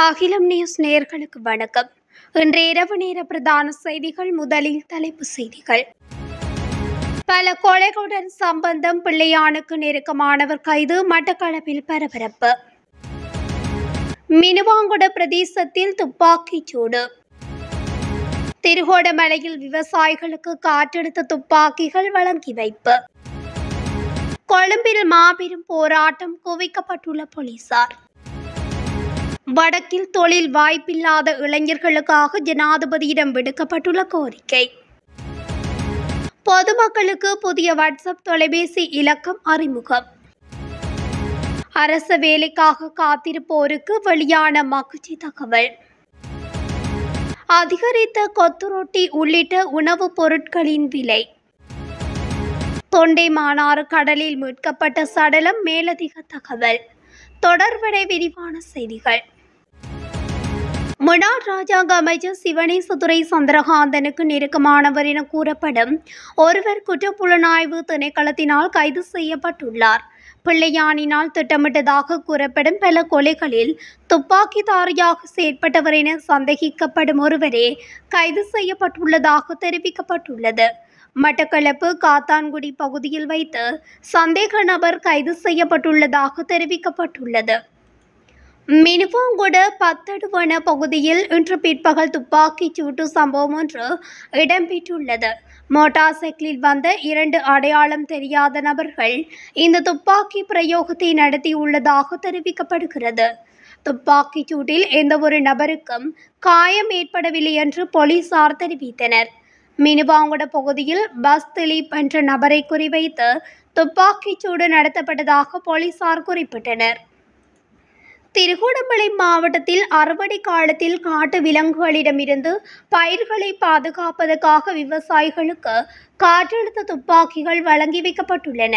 அகிலம் நியூஸ் நேயர்களுக்கு வணக்கம். இன்றைய இரவு நேர பிரதான செய்திகள். முதலில் தலைப்புச் செய்திகள். பல கொலைகளுடன் சம்பந்தம், பிள்ளையானுக்கு நெருக்கமானவர் கைது, மட்டக்களப்பில் பரபரப்பு. மினுவாங்குட பிரதேசத்தில் துப்பாக்கிச் சூடு. திருகோணமலையில் விவசாயிகளுக்கு காற்றெடுத்த துப்பாக்கிகள் வழங்கி வைப்பு. கொழும்பில் மாபெரும் போராட்டம், குவிக்கப்பட்டுள்ள போலீசார். வடக்கில் தொழில் வாய்ப்பில்லாத இளைஞர்களுக்காக ஜனாதிபதியிடம் விடுக்கப்பட்டுள்ள கோரிக்கை. பொதுமக்களுக்கு புதிய வாட்ஸ்அப் தொலைபேசி இலக்கம் அறிமுகம். அரச வேலைக்காக காத்திருப்போருக்கு வெளியான மகிழ்ச்சி தகவல். அதிகரித்த கொத்து ரொட்டி உள்ளிட்ட உணவுப் பொருட்களின் விலை. தொண்டைமானாறு கடலில் மீட்கப்பட்ட சடலம், மேலதிக தகவல். தொடர்படை விரிவான செய்திகள். முன்னாள் ராஜாங்க அமைச்சர் சிவனேசதுரை சந்திரகாந்தனுக்கு நெருக்கமானவர் என கூறப்படும் ஒருவர் குற்றப்புலனாய்வு திணைக்களத்தினால் கைது செய்யப்பட்டுள்ளார். பிள்ளையானினால் திட்டமிட்டதாக கூறப்படும் பல கொலைகளில் துப்பாக்கிதாரியாக செயற்பட்டவர் என சந்தேகிக்கப்படும் ஒருவரே கைது செய்யப்பட்டுள்ளதாக தெரிவிக்கப்பட்டுள்ளது. மட்டக்களப்பு காத்தான்குடி பகுதியில் வைத்து சந்தேக நபர் கைது செய்யப்பட்டுள்ளதாக தெரிவிக்கப்பட்டுள்ளது. மினுவாங்குட பத்தடுவன பகுதியில் இன்று பிற்பகல் துப்பாக்கிச் சூட்டு சம்பவம் ஒன்று இடம்பெற்றுள்ளது. மோட்டார் சைக்கிளில் வந்த 2 அடையாளம் தெரியாத நபர்கள் இந்த துப்பாக்கி பிரயோகத்தை நடத்தியுள்ளதாக தெரிவிக்கப்படுகிறது. துப்பாக்கிச் சூட்டில் எந்தவொரு நபருக்கும் காயம் ஏற்படவில்லை என்று போலீசார் தெரிவித்தனர். மினுவாங்குட பகுதியில் பஸ் திலீப் என்ற நபரை குறிவைத்து துப்பாக்கிச் சூடு நடத்தப்பட்டதாக போலீசார் குறிப்பிட்டனர். திருகோணமலை மாவட்டத்தில் அறுவடை காலத்தில் காட்டு விலங்குகளிடமிருந்து பயிர்களை பாதுகாப்பதற்காக விவசாயிகளுக்கு காற்றழுத்த துப்பாக்கிகள் வழங்கி வைக்கப்பட்டுள்ளன.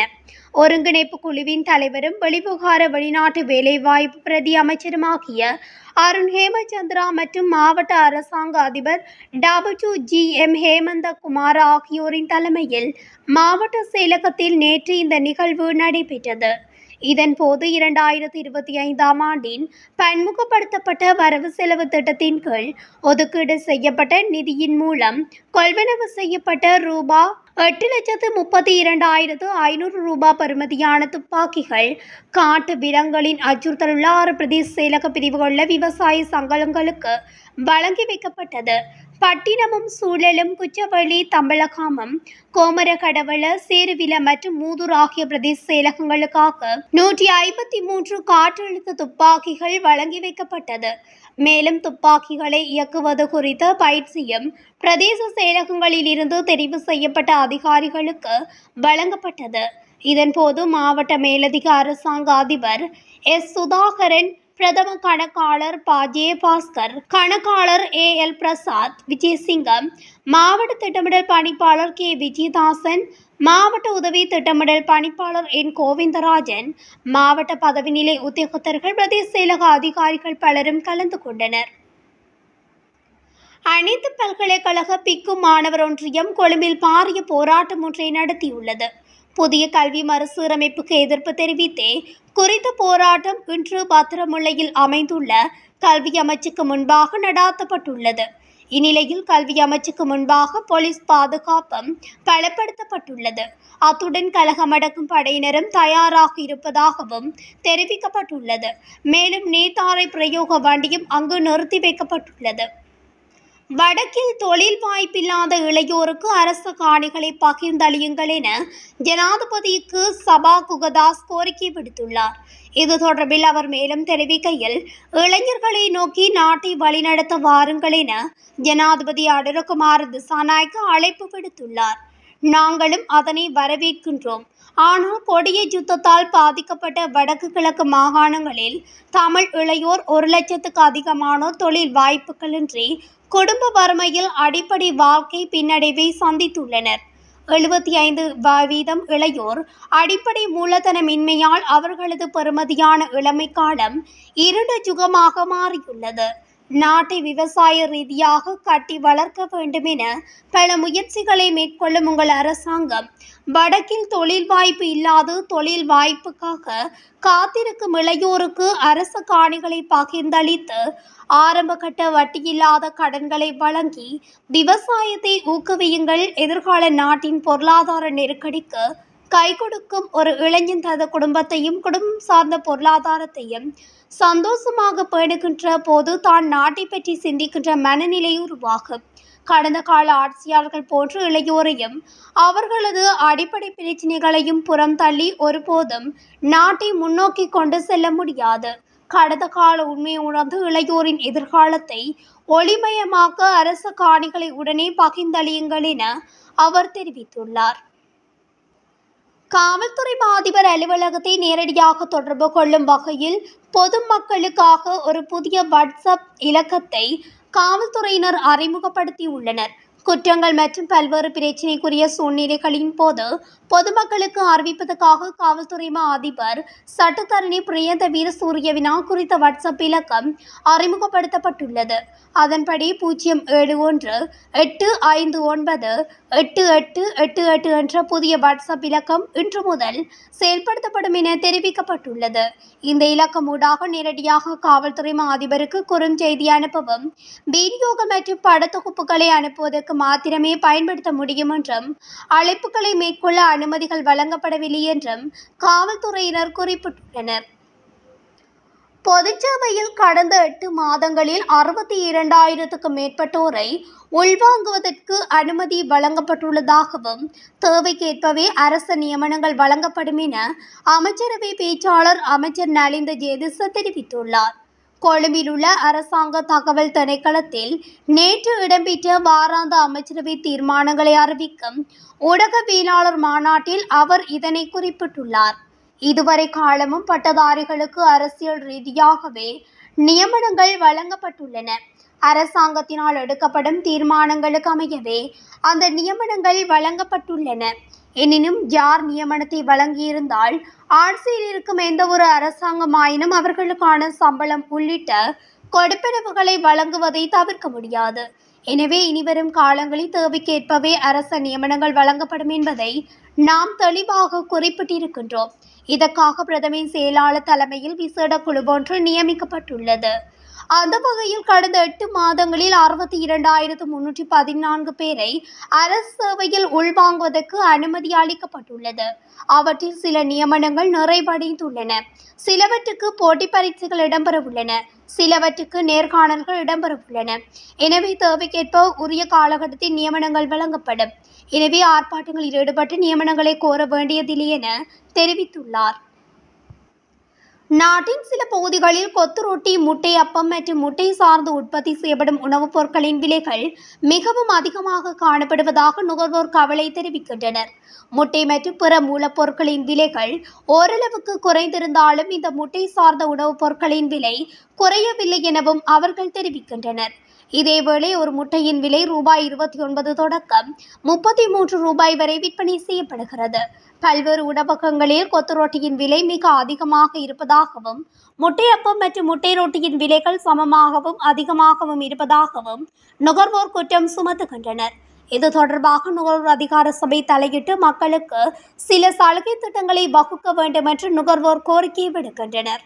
ஒருங்கிணைப்பு குழுவின் தலைவரும் வெளிவிவகார வெளிநாட்டு வேலைவாய்ப்பு பிரதி அமைச்சருமாகிய அருண் ஹேமச்சந்திரா மற்றும் மாவட்ட அரசாங்க அதிபர் WGM ஹேமந்த குமார் ஆகியோரின் தலைமையில் மாவட்ட செயலகத்தில் நேற்று இந்த நிகழ்வு நடைபெற்றது. இதன்போது 2025ஆம் ஆண்டின் பன்முகப்படுத்தப்பட்ட வரவு செலவு திட்டத்தின் கீழ் ஒதுக்கீடு செய்யப்பட்ட நிதியின் மூலம் கொள்வனவு செய்யப்பட்ட ரூபாய் 8,32,500 பெறுமதியான துப்பாக்கிகள் காட்டு விலங்குகளின் அச்சுறுத்தலுள்ள 6 பிரதேச செயலக பிரிவுகளில் விவசாய சங்கங்களுக்கு வழங்கி வைக்கப்பட்டது. பட்டினமும் சூழலும், குச்சவெளி, தம்பலகாமம், கோமரகடவள, சேருவில மற்றும் மூதூர் ஆகிய பிரதேச செயலகங்களுக்காக 153 காற்றழுத்த துப்பாக்கிகள் வழங்கி வைக்கப்பட்டது. மேலும் துப்பாக்கிகளை இயக்குவது குறித்த பயிற்சியும் பிரதேச செயலகங்களில் இருந்து தெரிவு செய்யப்பட்ட அதிகாரிகளுக்கு வழங்கப்பட்டது. இதன்போது மாவட்ட மேலதிக அரசாங்க அதிபர் சுதாகரன், பிரதம கணக்காளர் ஜெயபாஸ்கர், கணக்காளர் AL பிரசாத், விஜயசிங்கம், மாவட்ட திட்டமிடல் பணிப்பாளர் K விஜயதாசன், மாவட்ட உதவி திட்டமிடல் பணிப்பாளர் N கோவிந்தராஜன், மாவட்ட பதவி நிலை உத்தியோகத்தர்கள், பிரதேச செயலக அதிகாரிகள் பலரும் கலந்து கொண்டனர். அனைத்து பல்கலைக்கழக பிக்கு மாணவர் ஒன்றியம் கொழும்பில் பாரிய போராட்டம் ஒன்றை நடத்தியுள்ளது. புதிய கல்வி மறுசீரமைப்புக்கு எதிர்ப்பு தெரிவித்தே குறித்த போராட்டம் இன்று பத்திரமுல்லையில் அமைந்துள்ள கல்வி அமைச்சுக்கு முன்பாக நடாத்தப்பட்டுள்ளது. இந்நிலையில் கல்வி அமைச்சுக்கு முன்பாக போலீஸ் பாதுகாப்பும் பலப்படுத்தப்பட்டுள்ளது. அத்துடன் கலகம் அடக்கும் படையினரும் தயாராக இருப்பதாகவும் தெரிவிக்கப்பட்டுள்ளது. மேலும் நேதாரை பிரயோக வண்டியும் அங்கு நிறுத்தி வைக்கப்பட்டுள்ளது. வடக்கில் தொழில் வாய்ப்பில்லாத இளையோருக்கு அரச காணிகளை பகிர்ந்தளியுங்கள் என ஜனாதிபதிக்கு சபா குகதாஸ் கோரிக்கை விடுத்துள்ளார். இது தொடர்பில் அவர் மேலும் தெரிவிக்கையில், இளைஞர்களை நோக்கி நாட்டை வழிநடத்த வாருங்கள் என ஜனாதிபதி அனுரகுமார திசாநாயக்க அழைப்பு விடுத்துள்ளார். நாங்களும் அதனை வரவேற்கின்றோம். ஆனால் கொடிய யுத்தத்தால் பாதிக்கப்பட்ட வடக்கு கிழக்கு மாகாணங்களில் தமிழ் இளையோர் 1 லட்சத்துக்கு அதிகமானோர் தொழில் வாய்ப்புகளின்றி குடும்ப வறுமையில் அடிப்படை வாழ்க்கை பின்னடைவை சந்தித்துள்ளனர். 75% இளையோர் அடிப்படை மூலதனமின்மையால் அவர்களது பெறுமதியான இளமை காலம் இருண்ட யுகமாக மாறியுள்ளது. நாட்டை விவசாய ரீதியாக கட்டி வளர்க்க வேண்டும் என பல முயற்சிகளை மேற்கொள்ளும் உங்கள் அரசாங்கம் வடக்கில் தொழில் வாய்ப்பு இல்லாது தொழில் வாய்ப்புக்காக காத்திருக்கும் இளையோருக்கு அரச காணிகளை பகிர்ந்தளித்து ஆரம்பகட்ட வட்டியில்லாத கடன்களை வழங்கி விவசாயத்தை ஊக்குவியுங்கள். எதிர்கால நாட்டின் பொருளாதார நெருக்கடிக்கு கை கொடுக்கும் ஒரு இளைஞன் தனது குடும்பத்தையும் குடும்பம் சார்ந்த பொருளாதாரத்தையும் சந்தோஷமாக பேணுகின்ற போது தான் நாட்டை பற்றி சிந்திக்கின்ற மனநிலை உருவாகும். கடந்த கால ஆட்சியாளர்கள் போன்ற இளையோரையும் அவர்களது அடிப்படை பிரச்சனைகளையும் புறம் தள்ளி ஒருபோதும் நாட்டை முன்னோக்கி கொண்டு செல்ல முடியாது. கடந்த கால உண்மையை உணர்ந்து இளையோரின் எதிர்காலத்தை ஒளிமயமாக்க அரச காணிகளை உடனே பகிர்ந்தளியுங்கள் என அவர் தெரிவித்துள்ளார். காவல்துறை அதிபர் அலுவலகத்தை நேரடியாக தொடர்பு கொள்ளும் வகையில் பொதுமக்களுக்காக ஒரு புதிய வாட்ஸ்அப் இலக்கத்தை காவல்துறையினர் அறிமுகப்படுத்தியுள்ளனர். குற்றங்கள் மற்றும் பல்வேறு பிரச்சினைக்குரிய சூழ்நிலைகளின் போது பொதுமக்களுக்கு அறிவிப்பதற்காக காவல்துறை அதிபர் சட்டத்தரணி பிரியந்த வீரசூரியவினா குறித்த வாட்ஸ்அப் இலக்கம் அறிமுகப்படுத்தப்பட்டுள்ளது. அதன்படி 071-859-8888 என்ற புதிய வாட்ஸ்அப் இலக்கம் இன்று முதல் செயல்படுத்தப்படும் என தெரிவிக்கப்பட்டுள்ளது. இந்த இலக்கம் ஊடாக நேரடியாக காவல்துறை அதிபருக்கு குறுஞ்செய்தி அனுப்பவும் வீடியோக்கள் மற்றும் படத்தொகுப்புகளை அனுப்புவதற்கு மாத்திரமே பயன்படுத்த முடியும் என்றும் அழைப்புகளை மேற்கொள்ள அனுமதிகள் வழங்கப்படவில்லை என்றும் காவல்துறையினர் குறிப்பிட்டுள்ளனர். பொதுச்சேவையில் கடந்த 8 மாதங்களில் 62,000க்கும் மேற்பட்டோரை உள்வாங்குவதற்கு அனுமதி வழங்கப்பட்டுள்ளதாகவும் தேவைக்கேற்பவே அரசு நியமனங்கள் வழங்கப்படும் என அமைச்சரவை பேச்சாளர் அமைச்சர் நலிந்த ஜேதிச தெரிவித்துள்ளார். கொழும்பில் உள்ள அரசாங்க தகவல் திணைக்களத்தில் நேற்று இடம்பெற்ற வாராந்த அமைச்சரவை தீர்மானங்களை அறிவிக்கும் ஊடகவியலாளர் மாநாட்டில் அவர் இதனை குறிப்பிட்டுள்ளார். இதுவரை காலமும் பட்டதாரிகளுக்கு அரசியல் ரீதியாகவே நியமனங்கள் வழங்கப்பட்டுள்ளன. அரசாங்கத்தினால் எடுக்கப்படும் தீர்மானங்களுக்கு அமையவே அந்த நியமனங்கள் வழங்கப்பட்டுள்ளன. எனினும் யார் நியமனத்தை வழங்கியிருந்தால் ஆட்சியில் இருக்கும் எந்த ஒரு அரசாங்கமாயினும் அவர்களுக்கான சம்பளம் உள்ளிட்ட கொடுப்பனவுகளை வழங்குவதை தவிர்க்க முடியாது. எனவே இனிவரும் காலங்களில் தேவைக்கேற்பவே அரச நியமனங்கள் வழங்கப்படும் என்பதை நாம் தெளிவாக குறிப்பிட்டிருக்கின்றோம். இதற்காக பிரதம செயலாளர் தலைமையில் விசேட குழு ஒன்று நியமிக்கப்பட்டுள்ளது. அந்த வகையில் கடந்த 8 மாதங்களில் 62,314 பேரை அரசு சேவையில் உள்வாங்குவதற்கு அனுமதி அளிக்கப்பட்டுள்ளது. அவற்றில் சில நியமனங்கள் நிறைவடைந்துள்ளன, சிலவற்றுக்கு போட்டி பரீட்சைகள் இடம்பெறவுள்ளன, சிலவற்றுக்கு நேர்காணல்கள் இடம்பெறவுள்ளன. எனவே தேவைக்கேற்ப உரிய காலகட்டத்தில் நியமனங்கள் வழங்கப்படும். எனவே ஆர்ப்பாட்டங்களில் ஈடுபட்டு நியமனங்களை கோர வேண்டியதில்லை என தெரிவித்துள்ளார். நாட்டின் சில பகுதிகளில் கொத்து ரொட்டி, முட்டை அப்பம் மற்றும் முட்டை சார்ந்து உற்பத்தி செய்யப்படும் உணவுப் பொருட்களின் விலைகள் மிகவும் அதிகமாக காணப்படுவதாக நுகர்வோர் கவலை தெரிவிக்கின்றனர். முட்டை மற்றும் பிற மூலப்பொருட்களின் விலைகள் ஓரளவுக்கு குறைந்திருந்தாலும் இந்த முட்டை சார்ந்த உணவுப் பொருட்களின் விலை குறையவில்லை எனவும் அவர்கள் தெரிவிக்கின்றனர். இதேவேளை ஒரு முட்டையின் விலை ரூபாய் 29 தொடக்கம் 33 ரூபாய் வரை விற்பனை செய்யப்படுகிறது. பல்வேறு உணவகங்களில் கொத்து ரொட்டியின் விலை மிக அதிகமாக இருப்பதாகவும் முட்டையப்பம் மற்றும் முட்டை ரொட்டியின் விலைகள் சமமாகவும் அதிகமாகவும் இருப்பதாகவும் நுகர்வோர் குற்றம் சுமத்துகின்றனர். இது தொடர்பாக நுகர்வோர் அதிகார சபை தலையிட்டு மக்களுக்கு சில சலுகை திட்டங்களை வகுக்க வேண்டும் என்று நுகர்வோர் கோரிக்கை விடுக்கின்றனர்.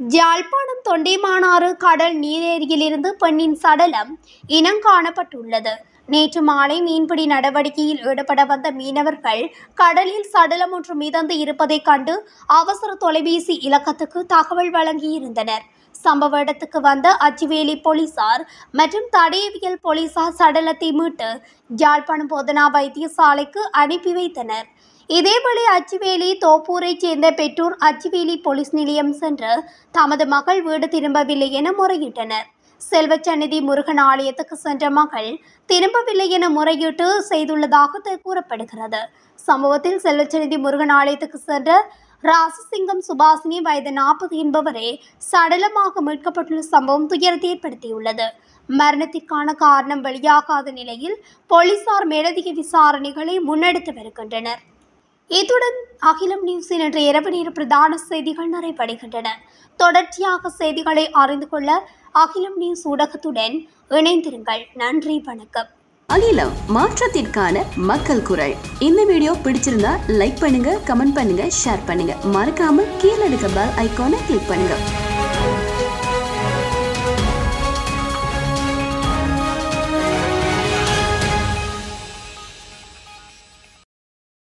யாழ்ப்பாணம் தொண்டைமானாறு கடல் நீரேரியிலிருந்து பெண்ணின் சடலம் இனங்காணப்பட்டுள்ளது. நேற்று மாலை மீன்பிடி நடவடிக்கையில் ஈடுபட வந்த மீனவர்கள் கடலில் சடலம் ஒன்று மிதந்து இருப்பதைக் கண்டு அவசர தொலைபேசி இலக்கத்துக்கு தகவல் வழங்கியிருந்தனர். சம்பவ இடத்துக்கு வந்த அச்சுவேலி போலீசார் மற்றும் தடயவியல் போலீசார் சடலத்தை மீட்டு யாழ்ப்பாணம் போதனா வைத்தியசாலைக்கு அனுப்பி வைத்தனர். இதேவேளை அச்சுவேலி தோப்பூரைச் சேர்ந்த பெற்றோர் அச்சுவேலி போலீஸ் நிலையம் சென்று தமது மகள் வீடு திரும்பவில்லை என முறையிட்டனர். செல்வச்சந்நிதி முருகன் ஆலயத்துக்கு சென்ற மகள் திரும்பவில்லை என முறையீட்டு செய்துள்ளதாக கூறப்படுகிறது. சம்பவத்தில் செல்வச்சந்நிதி முருகன் ஆலயத்துக்கு சென்ற ராசசிங்கம் சுபாசினி வயது 40 என்பவரே சடலமாக மீட்கப்பட்டுள்ள சம்பவம் துயரத்தை ஏற்படுத்தியுள்ளது. மரணத்திற்கான காரணம் வெளியாகாத நிலையில் போலீசார் மேலதிக விசாரணைகளை முன்னெடுத்து வருகின்றனர். இத்துடன் அகிலம் நியூஸின் இன்றைய இரவு நேர பிரதான செய்திகள் நிறைவடைகின்றன. தொடர்ச்சியாக செய்திகளை அறிந்து கொள்ள அகிலம் நியூஸ் ஊடகத்துடன் இணைந்திருங்கள். நன்றி, வணக்கம். அகிலம், மாற்றத்திற்கான மக்கள் குரல். இந்த வீடியோ பிடிச்சிருந்தா லைக் பண்ணுங்க, கமெண்ட் பண்ணுங்க, ஷேர் பண்ணுங்க. மறக்காம கீழே இருக்க பெல் ஐகானை கிளிக் பண்ணுங்க.